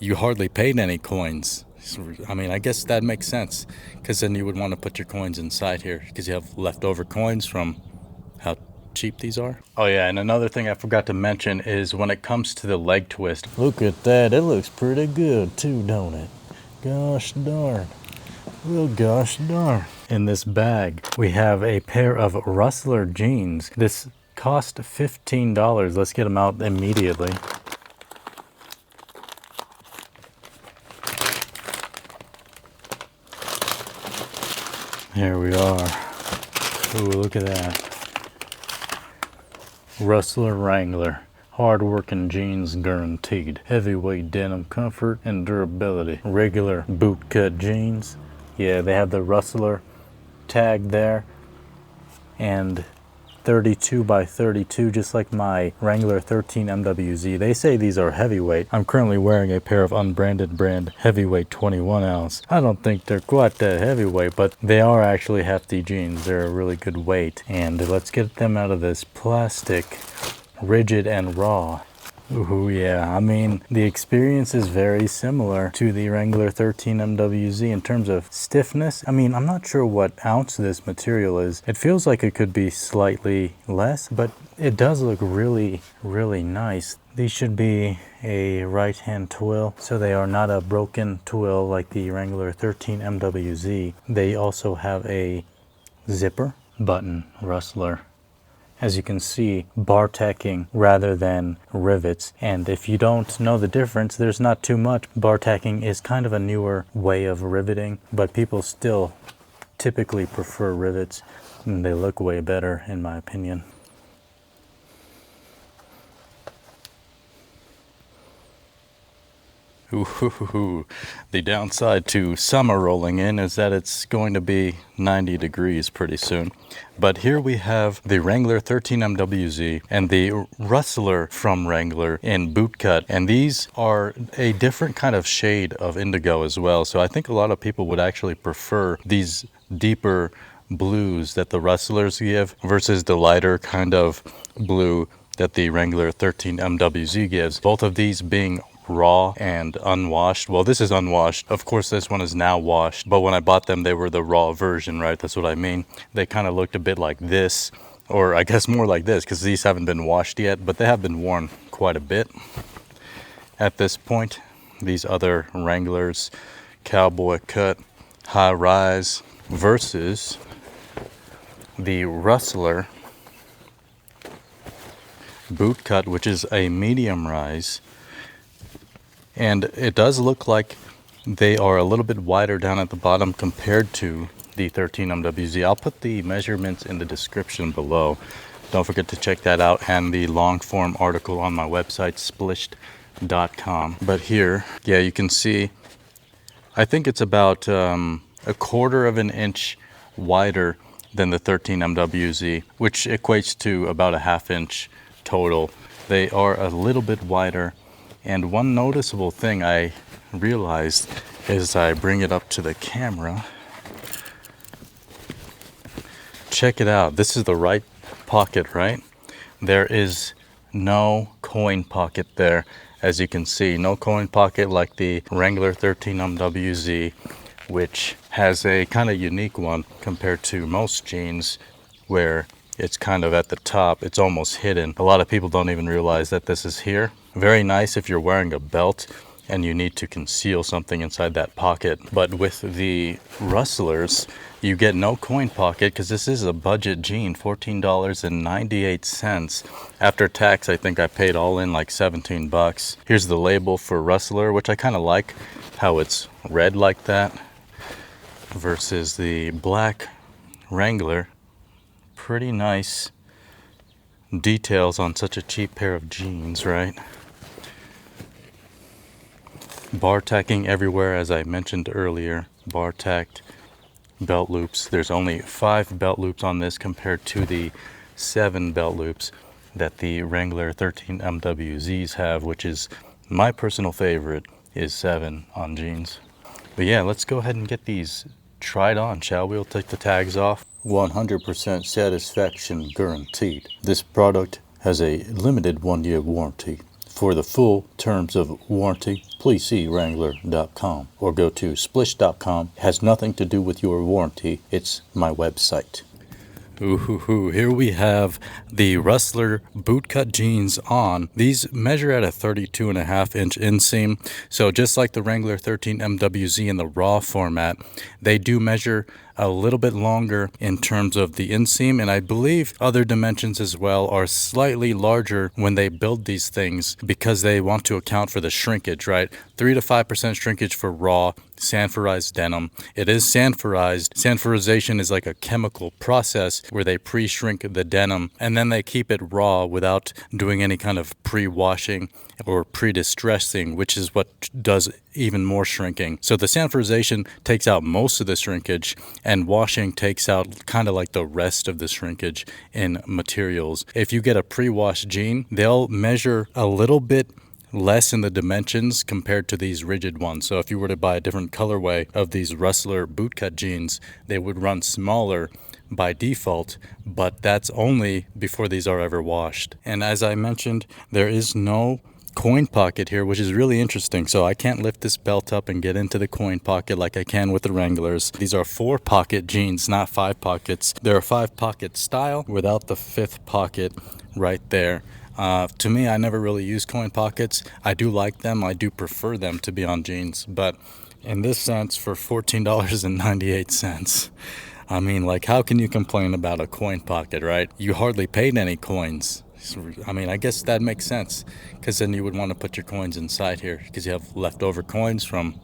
you hardly paid any coins. I mean, I guess that makes sense, because then you would want to put your coins inside here, because you have leftover coins from how cheap these are. Oh yeah, and another thing I forgot to mention is when it comes to the leg twist. Look at that, it looks pretty good too, don't it? Gosh darn. Well, gosh darn. In this bag, we have a pair of Rustler jeans. This cost $15. Let's get them out immediately. Here we are. Ooh, look at that. Rustler Wrangler. Hard-working jeans guaranteed. Heavyweight denim comfort and durability. Regular bootcut jeans. Yeah, they have the Rustler tag there. And 32 by 32, just like my Wrangler 13 MWZ. They say these are heavyweight. I'm currently wearing a pair of unbranded brand heavyweight 21 ounce. I don't think they're quite that heavyweight, but they are actually hefty jeans. They're a really good weight. And let's get them out of this plastic, rigid and raw. Ooh, yeah, I mean, the experience is very similar to the Wrangler 13 MWZ in terms of stiffness. I mean, I'm not sure what ounce this material is. It feels like it could be slightly less, but it does look really, really nice. These should be a right-hand twill, so they are not a broken twill like the Wrangler 13 MWZ. They also have a zipper button Rustler. As you can see, bar tacking rather than rivets. And if you don't know the difference, there's not too much. Bar tacking is kind of a newer way of riveting, but people still typically prefer rivets, and they look way better in my opinion. Ooh, the downside to summer rolling in is that it's going to be 90 degrees pretty soon. But here we have the Wrangler 13 MWZ and the Rustler from Wrangler in bootcut. And these are a different kind of shade of indigo as well. So I think a lot of people would actually prefer these deeper blues that the Rustlers give versus the lighter kind of blue that the Wrangler 13 MWZ gives. Both of these being raw and unwashed. Well, this is unwashed. Of course, this one is now washed, but when I bought them, they were the raw version, right? That's what I mean. They kind of looked a bit like this, or I guess more like this, because these haven't been washed yet, but they have been worn quite a bit at this point. These other Wranglers, cowboy cut, high rise, versus the Rustler boot cut, which is a medium rise. And it does look like they are a little bit wider down at the bottom compared to the 13 MWZ. I'll put the measurements in the description below. Don't forget to check that out, and the long form article on my website, splished.com. But here, yeah, you can see, I think it's about a quarter of an inch wider than the 13 MWZ, which equates to about a half inch total. They are a little bit wider. And one noticeable thing I realized as I bring it up to the camera, check it out. This is the right pocket, right? There is no coin pocket there, as you can see. No coin pocket like the Wrangler 13 MWZ, which has a kind of unique one compared to most jeans where it's kind of at the top. It's almost hidden. A lot of people don't even realize that this is here. Very nice if you're wearing a belt and you need to conceal something inside that pocket. But with the Rustlers, you get no coin pocket because this is a budget jean, $14.98. After tax, I think I paid all in like 17 bucks. Here's the label for Rustler, which I kind of like how it's red like that, versus the black Wrangler. Pretty nice details on such a cheap pair of jeans, right? Bar tacking everywhere, as I mentioned earlier. Bar tacked belt loops. There's only 5 belt loops on this compared to the 7 belt loops that the Wrangler 13 MWZs have, which is my personal favorite, is 7 on jeans. But yeah, let's go ahead and get these tried on, shall we? We'll take the tags off. 100% satisfaction guaranteed. This product has a limited 1-year warranty. For the full terms of warranty, please see Wrangler.com or go to Splished.com. It has nothing to do with your warranty. It's my website. Ooh, here we have the Rustler bootcut jeans on. These measure at a 32.5-inch inseam. So just like the Wrangler 13 MWZ in the raw format, they do measure a little bit longer in terms of the inseam, and I believe other dimensions as well are slightly larger when they build these things because they want to account for the shrinkage, right? 3 to 5% shrinkage for raw sanforized denim. It is sanforized. Sanforization is like a chemical process where they pre-shrink the denim and then they keep it raw without doing any kind of pre-washing or pre-distressing, which is what does even more shrinking. So the sanforization takes out most of the shrinkage, and washing takes out kind of like the rest of the shrinkage in materials. If you get a pre-washed jean, they'll measure a little bit less in the dimensions compared to these rigid ones. So if you were to buy a different colorway of these Rustler bootcut jeans, they would run smaller by default, but that's only before these are ever washed. And as I mentioned, there is no coin pocket here, which is really interesting. So I can't lift this belt up and get into the coin pocket like I can with the Wranglers. These are 4-pocket jeans, not 5 pockets. They're a 5-pocket style without the 5th pocket right there. To me, I never really use coin pockets. I do like them. I do prefer them to be on jeans. But in this sense, for $14.98, I mean, like, how can you complain about a coin pocket, right? You hardly paid any coins. I mean, I guess that makes sense, because then you would want to put your coins inside here because you have leftover coins from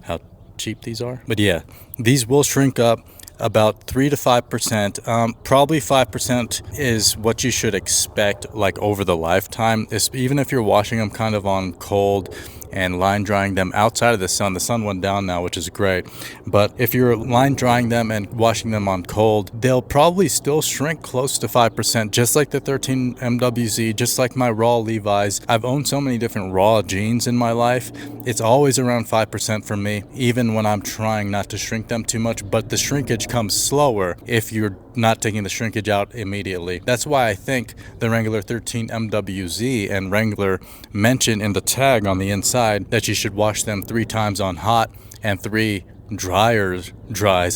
how cheap these are. But yeah, these will shrink up about 3 to 5%. Probably 5% is what you should expect, like, over the lifetime. Even if you're washing them kind of on cold and line drying them outside of the sun went down now, which is great. But if you're line drying them and washing them on cold, they'll probably still shrink close to 5%, just like the 13 MWZ, just like my raw Levi's. I've owned so many different raw jeans in my life. It's always around 5% for me, even when I'm trying not to shrink them too much. But the shrinkage comes slower if you're not taking the shrinkage out immediately. That's why I think the Wrangler 13 MWZ and Wrangler mention in the tag on the inside that you should wash them 3 times on hot and 3 dries,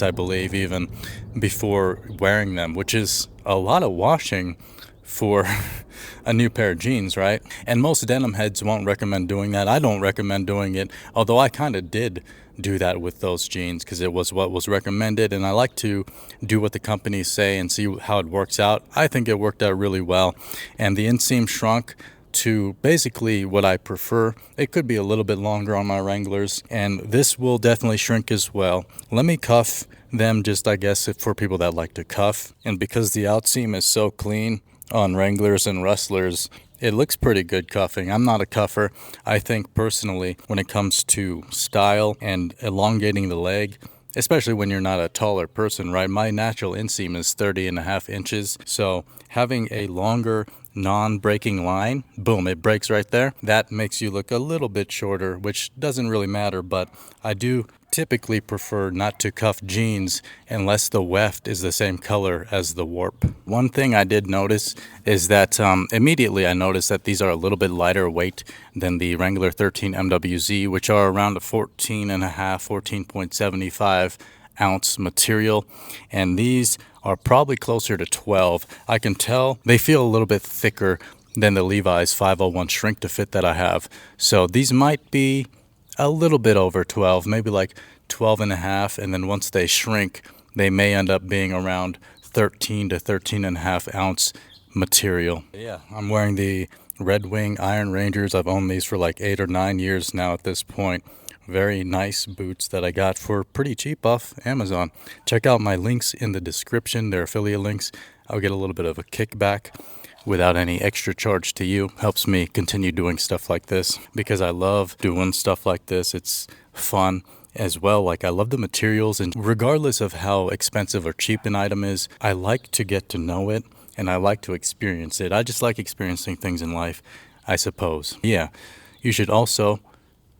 I believe, even before wearing them, which is a lot of washing for a new pair of jeans, right? And most denim heads won't recommend doing that. I don't recommend doing it, although I kind of did do that with those jeans because it was what was recommended, and I like to do what the companies say and see how it works out. I think it worked out really well, and the inseam shrunk to basically what I prefer. It could be a little bit longer on my Wranglers, and this will definitely shrink as well. Let me cuff them, just I guess for people that like to cuff, and because the outseam is so clean on Wranglers and Rustlers, it looks pretty good cuffing. I'm not a cuffer. I think personally, when it comes to style and elongating the leg, especially when you're not a taller person, right? My natural inseam is 30.5 inches. So having a longer non-breaking line, boom, it breaks right there. That makes you look a little bit shorter, which doesn't really matter, but I do typically prefer not to cuff jeans unless the weft is the same color as the warp. One thing I did notice is that immediately I noticed that these are a little bit lighter weight than the Wrangler 13 MWZ, which are around a 14.75 ounce material, and these are probably closer to 12. I can tell they feel a little bit thicker than the Levi's 501 shrink to fit that I have. So these might be a little bit over 12, maybe like 12.5, and then once they shrink, they may end up being around 13 to 13.5 ounce material. Yeah, I'm wearing the Red Wing Iron Rangers. I've owned these for like 8 or 9 years now at this point. Very nice boots that I got for pretty cheap off Amazon. Check out my links in the description. They're affiliate links. I'll get a little bit of a kickback without any extra charge to you. Helps me continue doing stuff like this because I love doing stuff like this. It's fun as well. Like, I love the materials, and regardless of how expensive or cheap an item is, I like to get to know it and I like to experience it. I just like experiencing things in life, I suppose. Yeah, you should also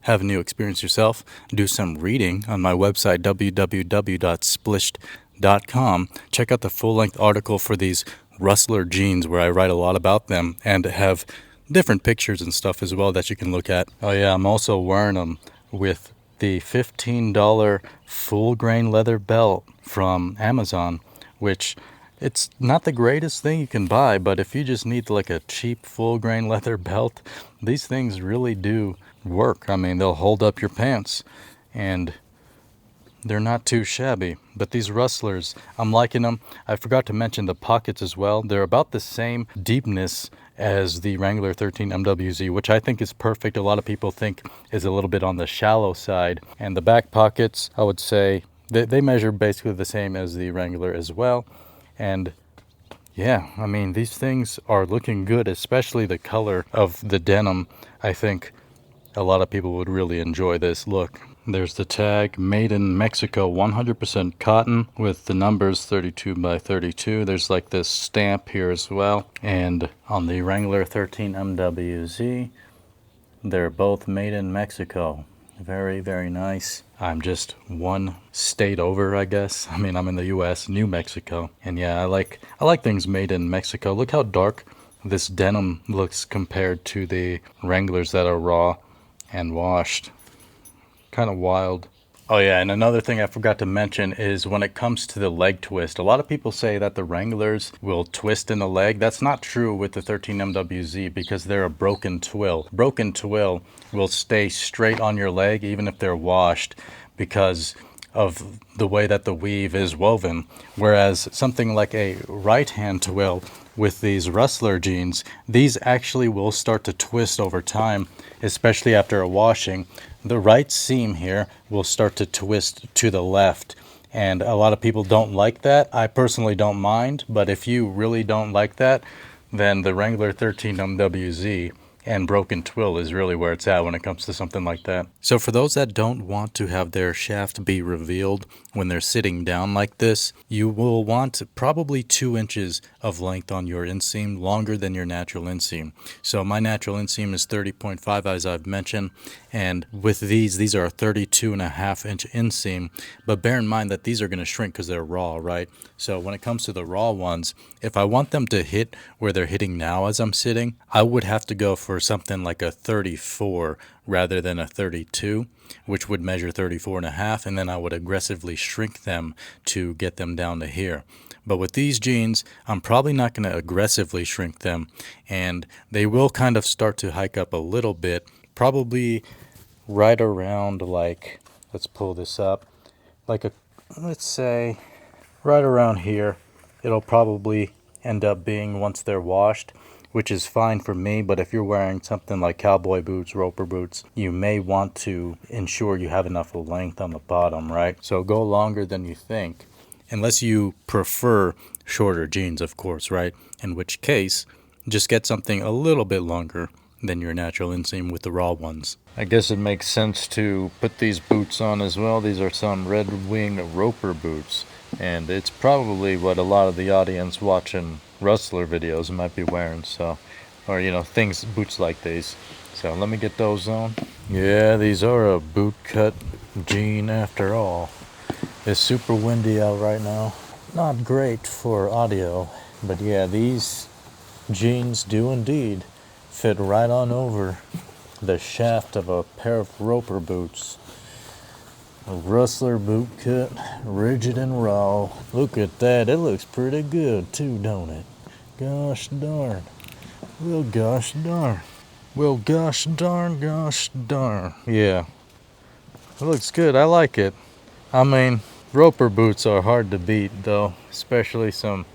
have a new experience yourself. Do some reading on my website, www.splished.com. Check out the full-length article for these Rustler jeans where I write a lot about them and have different pictures and stuff as well that you can look at. Oh yeah, I'm also wearing them with the $15 full grain leather belt from Amazon, which it's not the greatest thing you can buy, but if you just need like a cheap full grain leather belt, these things really do work. I mean, they'll hold up your pants and they're not too shabby. But these Rustlers, I'm liking them. I forgot to mention the pockets as well. They're about the same deepness as the Wrangler 13 MWZ, which I think is perfect. A lot of people think is a little bit on the shallow side. And the back pockets, I would say, they measure basically the same as the Wrangler as well. And yeah, I mean, these things are looking good, especially the color of the denim. I think a lot of people would really enjoy this look. There's the tag, made in Mexico, 100% cotton with the numbers 32 by 32. There's like this stamp here as well. And on the Wrangler 13 MWZ, they're both made in Mexico. Very, very nice. I'm just one state over, I guess. I mean, I'm in the US, New Mexico. And yeah, I like things made in Mexico. Look how dark this denim looks compared to the Wranglers that are raw and washed. Kind of wild. Oh yeah, and another thing I forgot to mention is when it comes to the leg twist, a lot of people say that the Wranglers will twist in the leg. That's not true with the 13 MWZ because they're a broken twill. Broken twill will stay straight on your leg even if they're washed because of the way that the weave is woven. Whereas something like a right hand twill with these Rustler jeans, these actually will start to twist over time, especially after a washing. The right seam here will start to twist to the left, and a lot of people don't like that. I personally don't mind, but if you really don't like that, then the Wrangler 13 MWZ and broken twill is really where it's at when it comes to something like that. So for those that don't want to have their shaft be revealed when they're sitting down like this, you will want probably 2 inches of length on your inseam, longer than your natural inseam. So my natural inseam is 30.5 as I've mentioned, and with these are a 32.5-inch inseam, but bear in mind that these are going to shrink because they're raw, right? So when it comes to the raw ones, if I want them to hit where they're hitting now as I'm sitting, I would have to go for something like a 34 rather than a 32, which would measure 34.5, and then I would aggressively shrink them to get them down to here. But with these jeans, I'm probably not going to aggressively shrink them, and they will kind of start to hike up a little bit, probably right around like, let's pull this up, like let's say right around here. It'll probably end up being once they're washed, which is fine for me. But if you're wearing something like cowboy boots, roper boots, you may want to ensure you have enough length on the bottom, right? So go longer than you think, unless you prefer shorter jeans, of course, right? In which case, just get something a little bit longer than your natural inseam with the raw ones. I guess it makes sense to put these boots on as well. These are some Red Wing Roper boots, and it's probably what a lot of the audience watching Rustler videos might be wearing, so, or boots like these. So let me get those on. Yeah, these are a boot cut jean after all. It's super windy out right now. Not great for audio, but yeah, these jeans do indeed fit right on over the shaft of a pair of Roper boots. A Rustler boot cut, rigid and raw. Look at that, it looks pretty good too, don't it? Gosh darn. Well, gosh darn. Well, gosh darn, gosh darn. Yeah, it looks good, I like it. I mean, Roper boots are hard to beat though, especially some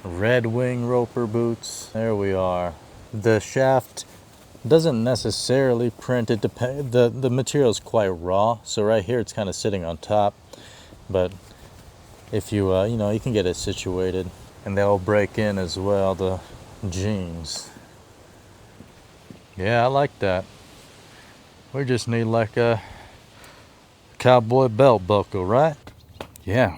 Red Wing Roper boots. There we are. The shaft doesn't necessarily print. It depends. The material is quite raw, so right here it's kind of sitting on top. But if you you can get it situated, and they'll break in as well. The jeans. Yeah, I like that. We just need like a cowboy belt buckle, right? Yeah,